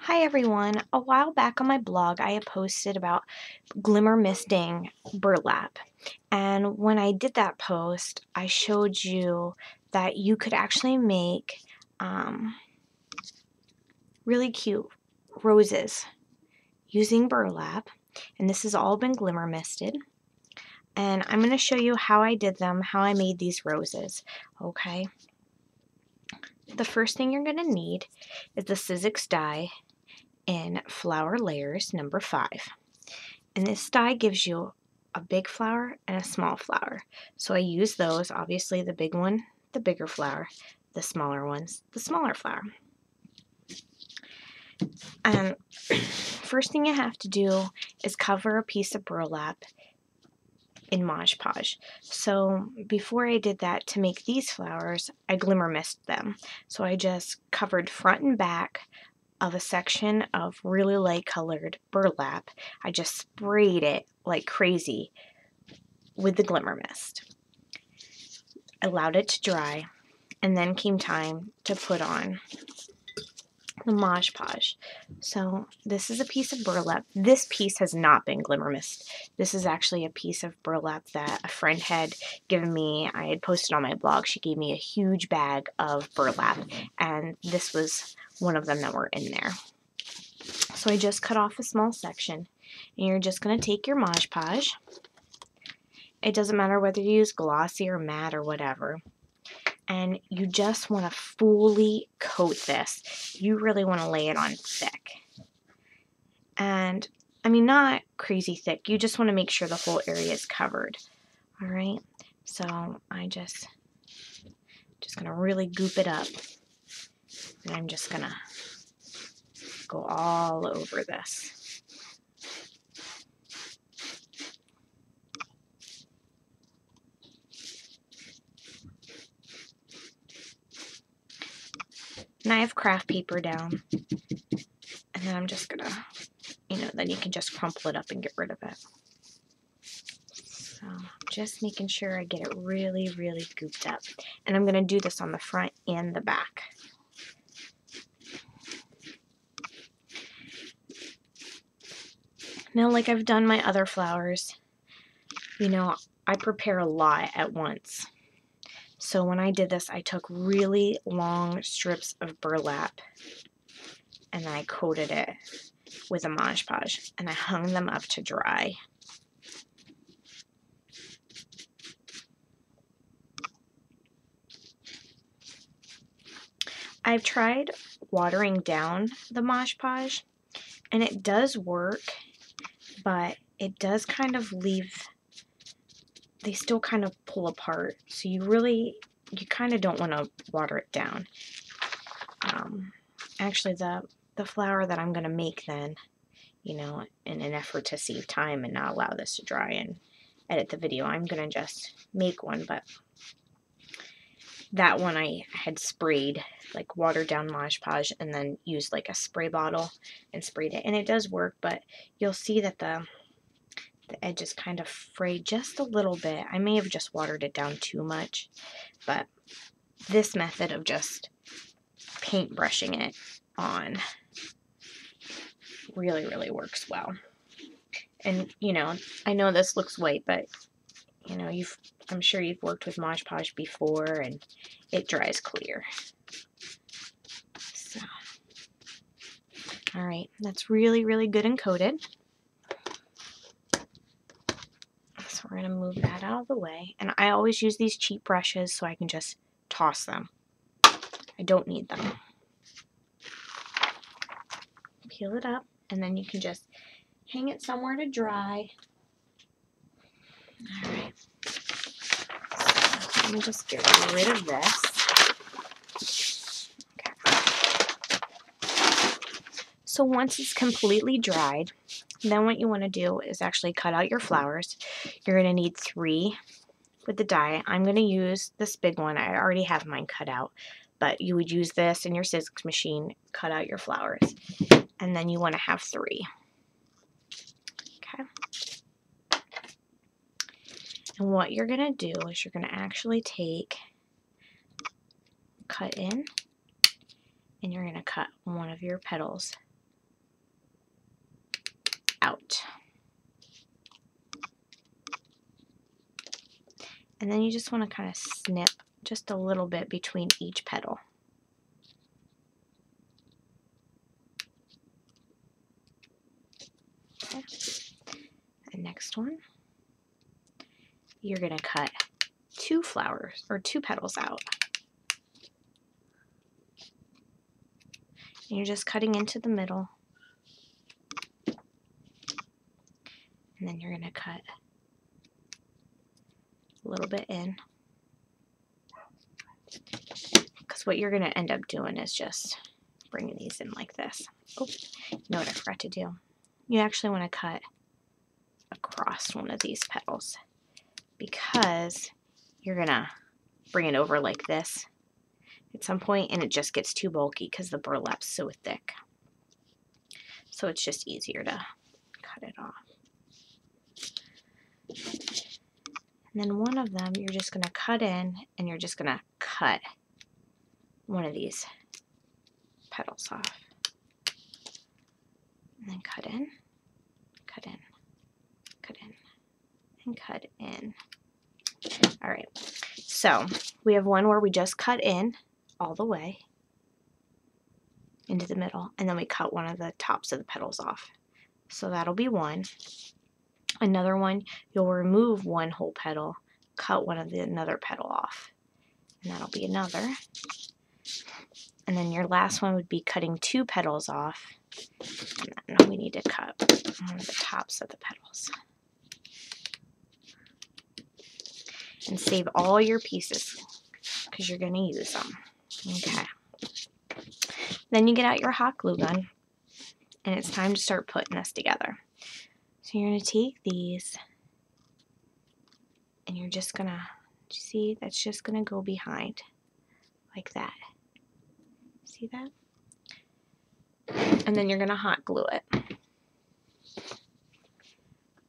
Hi everyone. A while back on my blog, I had posted about glimmer misting burlap. And when I did that post, I showed you that you could actually make really cute roses using burlap. And this has all been glimmer misted. And I'm going to show you how I did them, how I made these roses. Okay. The first thing you're going to need is the Sizzix die in Flower Layers number 5. And this die gives you a big flower and a small flower. So I use those, obviously the big one, the bigger flower, the smaller ones, the smaller flower. And first thing you have to do is cover a piece of burlap in Mod Podge. So before I did that, to make these flowers, I glimmer mist them. So I just covered front and back of a section of really light colored burlap. I just sprayed it like crazy with the glimmer mist. Allowed it to dry, and then came time to put on the Mod Podge. So this is a piece of burlap. This piece has not been glimmer mist. This is actually a piece of burlap that a friend had given me. I had posted on my blog. She gave me a huge bag of burlap, and this was one of them that were in there. So I just cut off a small section, and you're just going to take your Mod Podge. It doesn't matter whether you use glossy or matte or whatever. And you just want to fully coat this. You really want to lay it on thick. And, I mean, not crazy thick. You just want to make sure the whole area is covered. All right? So I just going to really goop it up. And I'm just going to go all over this. And I have craft paper down. And then I'm just going to, then you can just crumple it up and get rid of it. So just making sure I get it really, really gooped up. And I'm going to do this on the front and the back. Now, like I've done my other flowers, I prepare a lot at once. So when I did this, I took really long strips of burlap and I coated it with a Mod Podge and I hung them up to dry. I've tried watering down the Mod Podge and it does work, but it does kind of leave, they still kind of pull apart. So you kind of don't want to water it down. Actually, the flower that I'm going to make then, in an effort to save time and not allow this to dry and edit the video, I'm going to just make one, but that one I had sprayed, like watered down Mod Podge and then used like a spray bottle and sprayed it. And it does work, but you'll see that the edges kind of frayed just a little bit. I may have just watered it down too much, but this method of just paintbrushing it on really, really works well. And, I know this looks white, but, I'm sure you've worked with Mod Podge before, and it dries clear. So, all right, that's really, really good and coated. So we're going to move that out of the way. And I always use these cheap brushes so I can just toss them. I don't need them. Peel it up, and then you can just hang it somewhere to dry. All right. So let me just get rid of this. Okay. So once it's completely dried, then what you want to do is actually cut out your flowers. You're going to need 3 with the die. I'm going to use this big one. I already have mine cut out, but you would use this in your Sizzix machine, cut out your flowers, and then you want to have 3. Okay. And what you're going to do is you're going to actually cut in, and you're going to cut one of your petals out. And then you just want to kind of snip just a little bit between each petal. Okay. The next one, you're going to cut 2 flowers or 2 petals out. And you're just cutting into the middle. And then you're going to cut a little bit in. Because what you're going to end up doing is just bringing these in like this. Oh, you know what I forgot to do? You actually want to cut across one of these petals because you're going to bring it over like this at some point and it just gets too bulky because the burlap's so thick. So it's just easier to cut it off. And then one of them you're just going to cut in and you're just going to cut one of these petals off. And then cut in, cut in, cut in, and cut in. All right, so we have one where we just cut in all the way into the middle, and then we cut one of the tops of the petals off. So that'll be one. Another one, you'll remove one whole petal, cut one of another petal off, and that'll be another. And then your last one would be cutting 2 petals off, and then we need to cut one of the tops of the petals. And save all your pieces because you're going to use them. Okay. Then you get out your hot glue gun and it's time to start putting this together. So you're going to take these and you're just going to, see, that's just going to go behind like that. See that? And then you're going to hot glue it.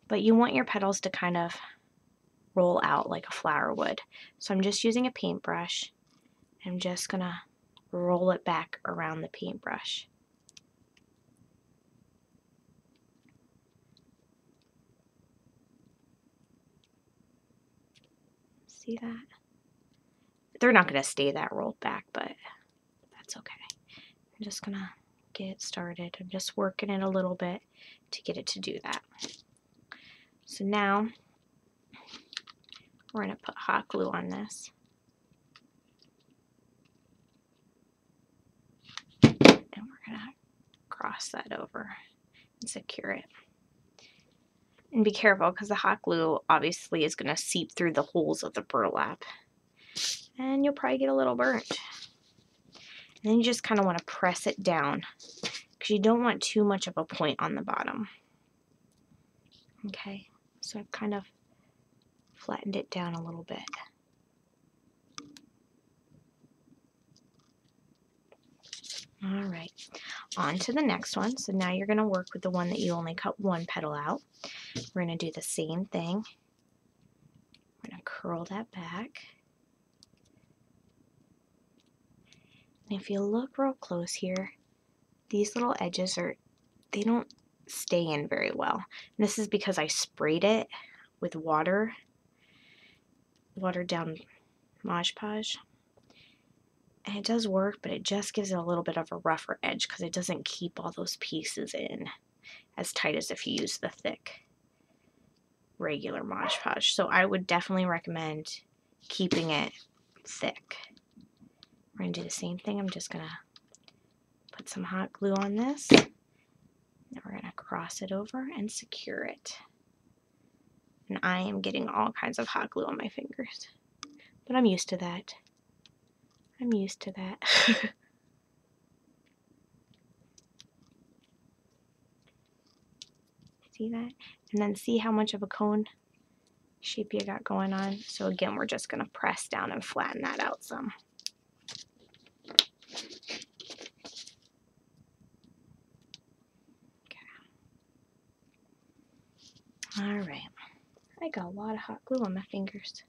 But you want your petals to kind of roll out like a flower would. So I'm just using a paintbrush. I'm just going to roll it back around the paintbrush. See that? They're not going to stay that rolled back, but that's okay. I'm just going to get it started. I'm just working it a little bit to get it to do that. So now we're going to put hot glue on this. And we're going to cross that over and secure it. And be careful because the hot glue obviously is going to seep through the holes of the burlap. And you'll probably get a little burnt. And then you just kind of want to press it down because you don't want too much of a point on the bottom. Okay, so I've kind of flattened it down a little bit. All right, on to the next one. So now you're going to work with the one that you only cut 1 petal out. We're going to do the same thing. We're going to curl that back. And if you look real close here, these little edges they don't stay in very well. And this is because I sprayed it with watered down Mod Podge. And it does work, but it just gives it a little bit of a rougher edge because it doesn't keep all those pieces in as tight as if you use the thick regular Mod Podge. So I would definitely recommend keeping it thick. We're going to do the same thing. I'm just going to put some hot glue on this. Then we're going to cross it over and secure it. And I am getting all kinds of hot glue on my fingers. But I'm used to that. I'm used to that. See that? And then see how much of a cone shape you got going on. So again, we're just going to press down and flatten that out some. All right, I got a lot of hot glue on my fingers.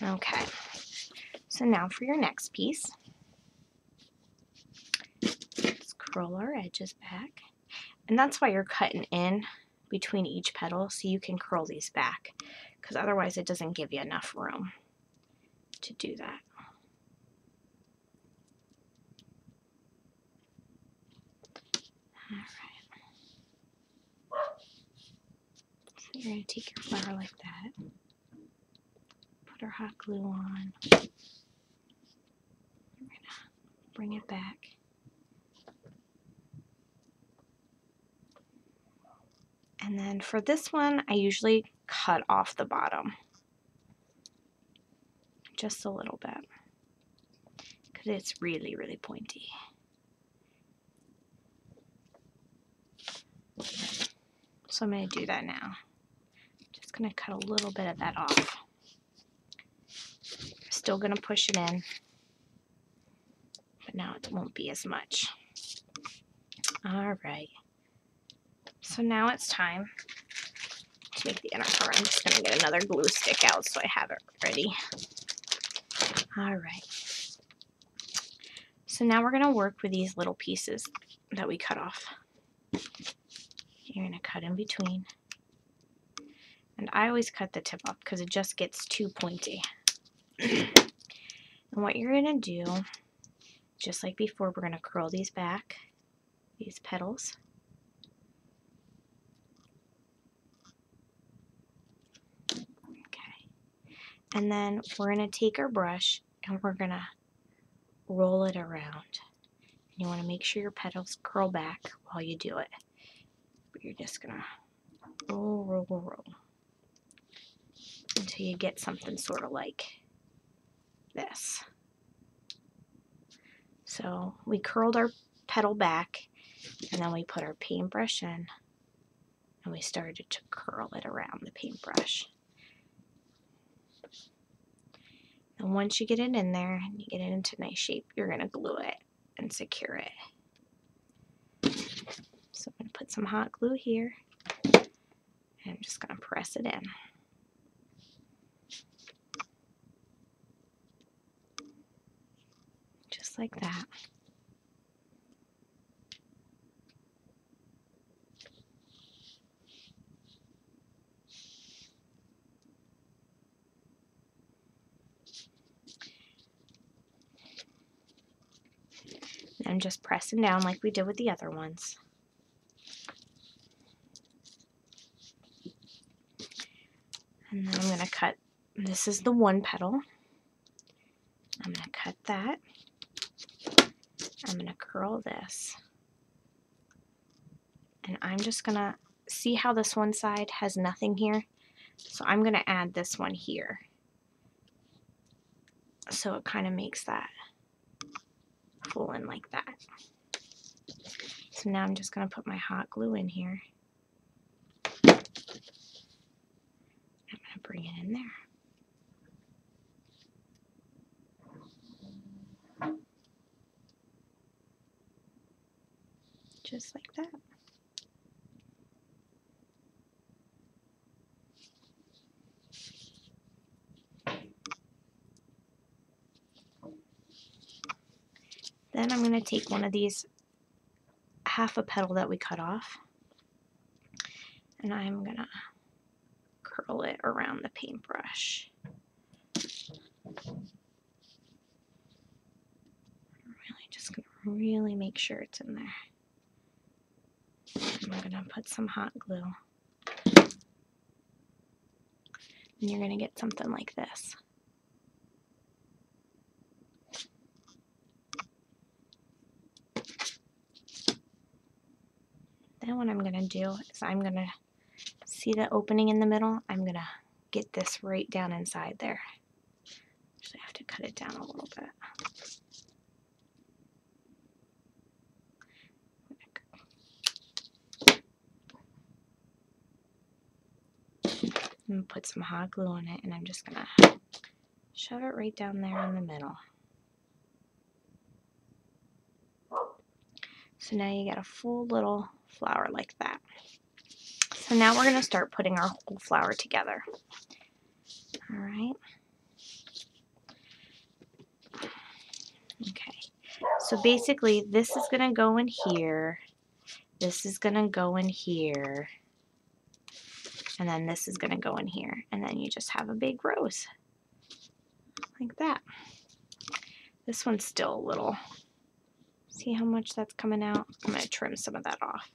Okay, so now for your next piece, let's curl our edges back. And that's why you're cutting in between each petal, so you can curl these back, because otherwise it doesn't give you enough room to do that. Alright. So you're going to take your flower like that, put our hot glue on, we're going to bring it back. And then for this one, I usually cut off the bottom just a little bit because it's really, really pointy. So I'm going to do that now. Just going to cut a little bit of that off. Still going to push it in, but now it won't be as much. Alright. So now it's time to make the inner part. I'm just going to get another glue stick out so I have it ready. Alright. So now we're going to work with these little pieces that we cut off. You're going to cut in between. And I always cut the tip off because it just gets too pointy. And what you're going to do, just like before, we're going to curl these back, these petals. Okay. And then we're going to take our brush and we're going to roll it around. And you want to make sure your petals curl back while you do it. But you're just going to roll, roll, roll until you get something sort of like this. So we curled our petal back and then we put our paintbrush in and we started to curl it around the paintbrush. And once you get it in there and you get it into a nice shape, you're going to glue it and secure it. So I'm going to put some hot glue here and I'm just going to press it in. Just like that. And I'm just pressing down like we did with the other ones. And then I'm going to cut, this is the one petal. I'm going to cut that. I'm going to curl this. And I'm just going to see how this one side has nothing here. So I'm going to add this one here. So it kind of makes that full in like that. So now I'm just going to put my hot glue in here. I'm going to bring it in there. Just like that. Then I'm going to take one of these, half a petal that we cut off, and I'm going to curl it around the paintbrush. Really just going to really make sure it's in there. I'm going to put some hot glue. And you're going to get something like this. Then what I'm going to do is I'm going to see the opening in the middle. I'm going to get this right down inside there. So I have to cut it down a little bit. I'm going to put some hot glue on it and I'm just going to shove it right down there in the middle. So now you get a full little flower like that. So now we're going to start putting our whole flower together. Alright. Okay. So basically, this is going to go in here. This is going to go in here. And then this is going to go in here. And then you just have a big rose. Like that. This one's still a little. See how much that's coming out? I'm going to trim some of that off.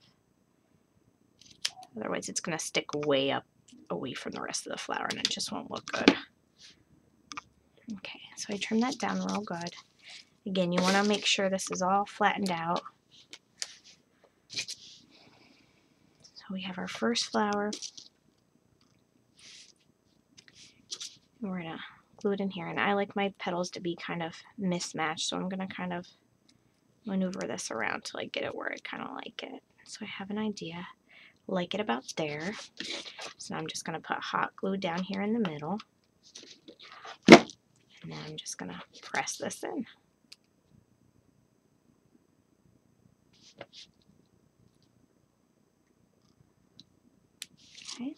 Otherwise, it's going to stick way up away from the rest of the flower and it just won't look good. Okay, so I trim that down real good. Again, you want to make sure this is all flattened out. So we have our first flower. And we're going to glue it in here. And I like my petals to be kind of mismatched, so I'm going to kind of maneuver this around till I get it where I kind of like it. So I have an idea. Like it about there. So now I'm just going to put hot glue down here in the middle. And then I'm just going to press this in. Okay.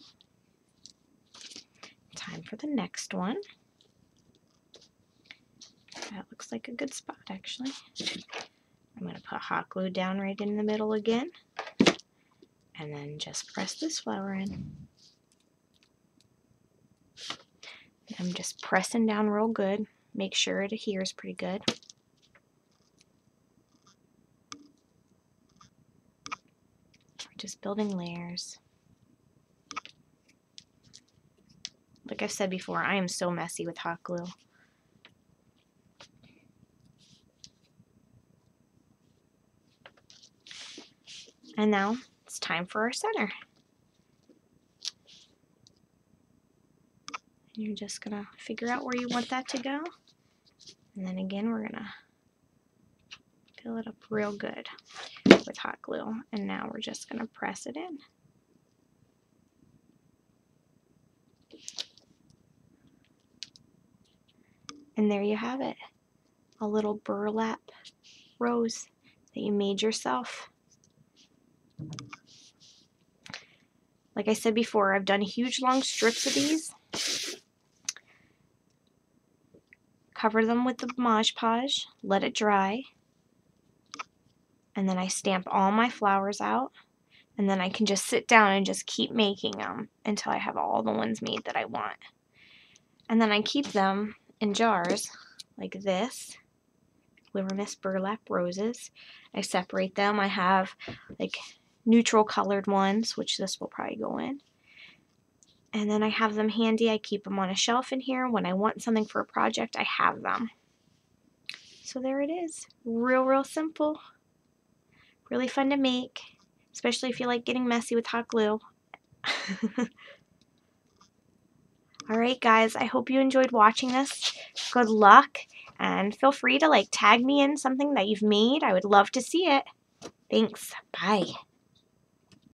Time for the next one. That looks like a good spot, actually. I'm going to put hot glue down right in the middle again. And then just press this flower in. I'm just pressing down real good. Make sure it adheres pretty good. We're just building layers. Like I've said before, I am so messy with hot glue. And now it's time for our center. You're just going to figure out where you want that to go. And then again, we're going to fill it up real good with hot glue. And now we're just going to press it in. And there you have it. A little burlap rose that you made yourself. Like I said before, I've done huge long strips of these. Cover them with the Mod Podge, let it dry, and then I stamp all my flowers out, and then I can just sit down and just keep making them until I have all the ones made that I want. And then I keep them in jars like this, Glimmer Burlap Roses. I separate them. I have like neutral colored ones, which this will probably go in. And then I have them handy. I keep them on a shelf in here. When I want something for a project, I have them. So there it is. Real simple. Really fun to make, especially if you like getting messy with hot glue. Alright guys, I hope you enjoyed watching this. Good luck, and feel free to tag me in something that you've made. I would love to see it. Thanks. Bye.